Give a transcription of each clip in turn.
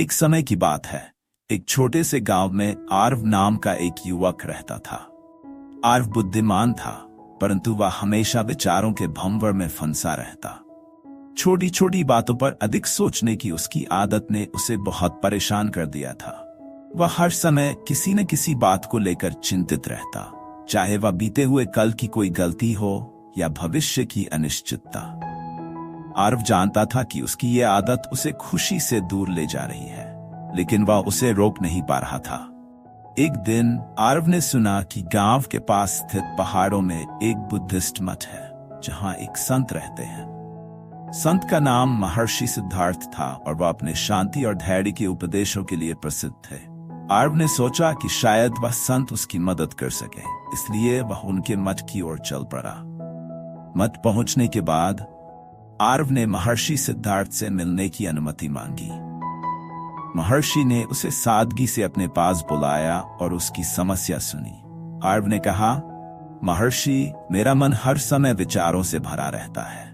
एक समय की बात है। एक छोटे से गांव में आरव नाम का एक युवक रहता था। आरव बुद्धिमान था, परंतु वह हमेशा विचारों के भंवर में फंसा रहता। छोटी छोटी बातों पर अधिक सोचने की उसकी आदत ने उसे बहुत परेशान कर दिया था। वह हर समय किसी न किसी बात को लेकर चिंतित रहता, चाहे वह बीते हुए कल की कोई गलती हो या भविष्य की अनिश्चितता। आरव जानता था कि उसकी यह आदत उसे खुशी से दूर ले जा रही है, लेकिन वह उसे रोक नहीं पा रहा था। एक दिन आरव ने सुना कि गांव के पास स्थित पहाड़ों में एक बुद्धिस्ट मठ है, जहां एक संत रहते हैं। संत का नाम महर्षि सिद्धार्थ था और वह अपने शांति और धैर्य के उपदेशों के लिए प्रसिद्ध थे। आरव ने सोचा कि शायद वह संत उसकी मदद कर सके, इसलिए वह उनके मठ की ओर चल पड़ा। मठ पहुंचने के बाद आरव ने महर्षि सिद्धार्थ से मिलने की अनुमति मांगी। महर्षि ने उसे सादगी से अपने पास बुलाया और उसकी समस्या सुनी। आरव ने कहा, महर्षि, मेरा मन हर समय विचारों से भरा रहता है।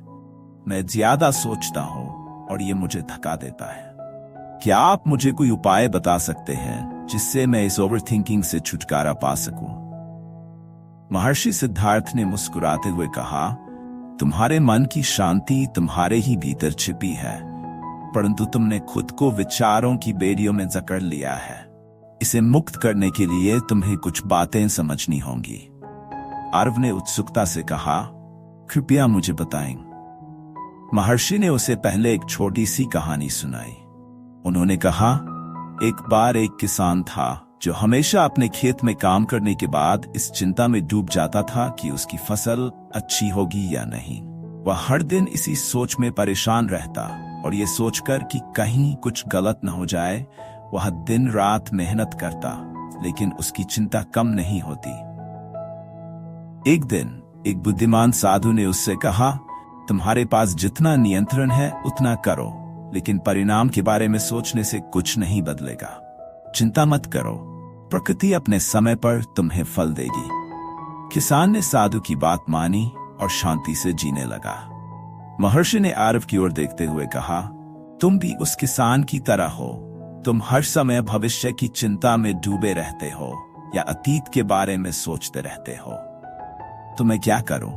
मैं ज्यादा सोचता हूं और ये मुझे थका देता है। क्या आप मुझे कोई उपाय बता सकते हैं जिससे मैं इस ओवरथिंकिंग से छुटकारा पा सकूं? महर्षि सिद्धार्थ ने मुस्कुराते हुए कहा, तुम्हारे मन की शांति तुम्हारे ही भीतर छिपी है, परंतु तुमने खुद को विचारों की बेड़ियों में जकड़ लिया है। इसे मुक्त करने के लिए तुम्हें कुछ बातें समझनी होंगी। आरव ने उत्सुकता से कहा, कृपया मुझे बताएं। महर्षि ने उसे पहले एक छोटी सी कहानी सुनाई। उन्होंने कहा, एक बार एक किसान था जो हमेशा अपने खेत में काम करने के बाद इस चिंता में डूब जाता था कि उसकी फसल अच्छी होगी या नहीं। वह हर दिन इसी सोच में परेशान रहता और ये सोचकर कि कहीं कुछ गलत न हो जाए, वह दिन रात मेहनत करता, लेकिन उसकी चिंता कम नहीं होती। एक दिन एक बुद्धिमान साधु ने उससे कहा, तुम्हारे पास जितना नियंत्रण है उतना करो, लेकिन परिणाम के बारे में सोचने से कुछ नहीं बदलेगा। चिंता मत करो, प्रकृति अपने समय पर तुम्हें फल देगी। किसान ने साधु की बात मानी और शांति से जीने लगा। महर्षि ने आरव की ओर देखते हुए कहा, तुम भी उस किसान की तरह हो। तुम हर समय भविष्य की चिंता में डूबे रहते हो या अतीत के बारे में सोचते रहते हो। तो मैं क्या करूं?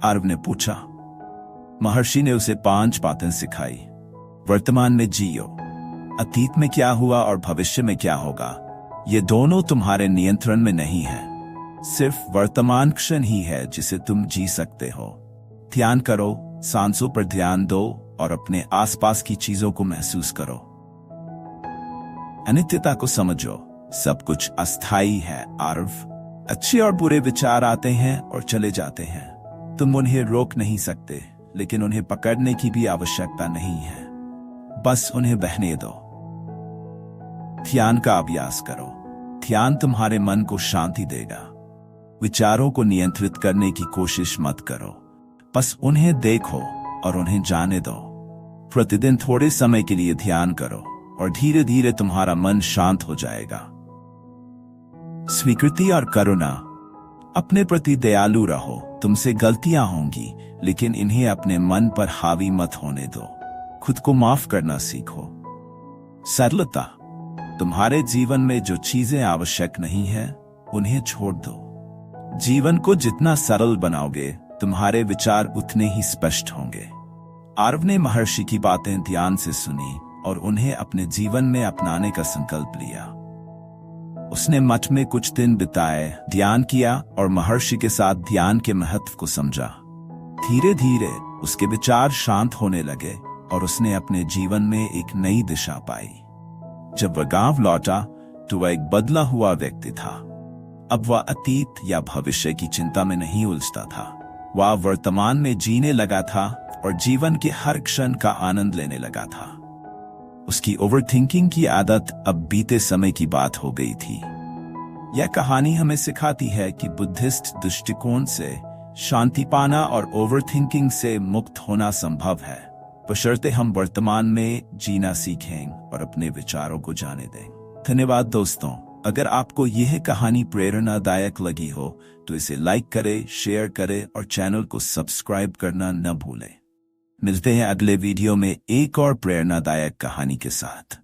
आरव ने पूछा। महर्षि ने उसे 5 बातें सिखाई। वर्तमान में जियो। अतीत में क्या हुआ और भविष्य में क्या होगा, ये दोनों तुम्हारे नियंत्रण में नहीं है। सिर्फ वर्तमान क्षण ही है जिसे तुम जी सकते हो। ध्यान करो, सांसों पर ध्यान दो और अपने आसपास की चीजों को महसूस करो। अनित्यता को समझो, सब कुछ अस्थायी है आरव। अच्छे और बुरे विचार आते हैं और चले जाते हैं। तुम उन्हें रोक नहीं सकते, लेकिन उन्हें पकड़ने की भी आवश्यकता नहीं है। बस उन्हें बहने दो। ध्यान का अभ्यास करो। ध्यान तुम्हारे मन को शांति देगा। विचारों को नियंत्रित करने की कोशिश मत करो, बस उन्हें देखो और उन्हें जाने दो। प्रतिदिन थोड़े समय के लिए ध्यान करो और धीरे धीरे तुम्हारा मन शांत हो जाएगा। स्वीकृति और करुणा। अपने प्रति दयालु रहो। तुमसे गलतियां होंगी, लेकिन इन्हें अपने मन पर हावी मत होने दो। खुद को माफ करना सीखो। सरलता। तुम्हारे जीवन में जो चीजें आवश्यक नहीं है, उन्हें छोड़ दो। जीवन को जितना सरल बनाओगे, तुम्हारे विचार उतने ही स्पष्ट होंगे। आरव ने महर्षि की बातें ध्यान से सुनी और उन्हें अपने जीवन में अपनाने का संकल्प लिया। उसने मठ में कुछ दिन बिताए, ध्यान किया और महर्षि के साथ ध्यान के महत्व को समझा। धीरे धीरे उसके विचार शांत होने लगे और उसने अपने जीवन में एक नई दिशा पाई। जब वह गांव लौटा तो वह एक बदला हुआ व्यक्ति था। अब वह अतीत या भविष्य की चिंता में नहीं उलझता था। वह वर्तमान में जीने लगा था और जीवन के हर क्षण का आनंद लेने लगा था। उसकी ओवरथिंकिंग की आदत अब बीते समय की बात हो गई थी। यह कहानी हमें सिखाती है कि बुद्धिस्ट दृष्टिकोण से शांति पाना और ओवरथिंकिंग से मुक्त होना संभव है, बशर्ते हम वर्तमान में जीना सीखें और अपने विचारों को जाने दें। धन्यवाद दोस्तों। अगर आपको यह कहानी प्रेरणादायक लगी हो तो इसे लाइक करें, शेयर करें और चैनल को सब्सक्राइब करना न भूलें। मिलते हैं अगले वीडियो में एक और प्रेरणादायक कहानी के साथ।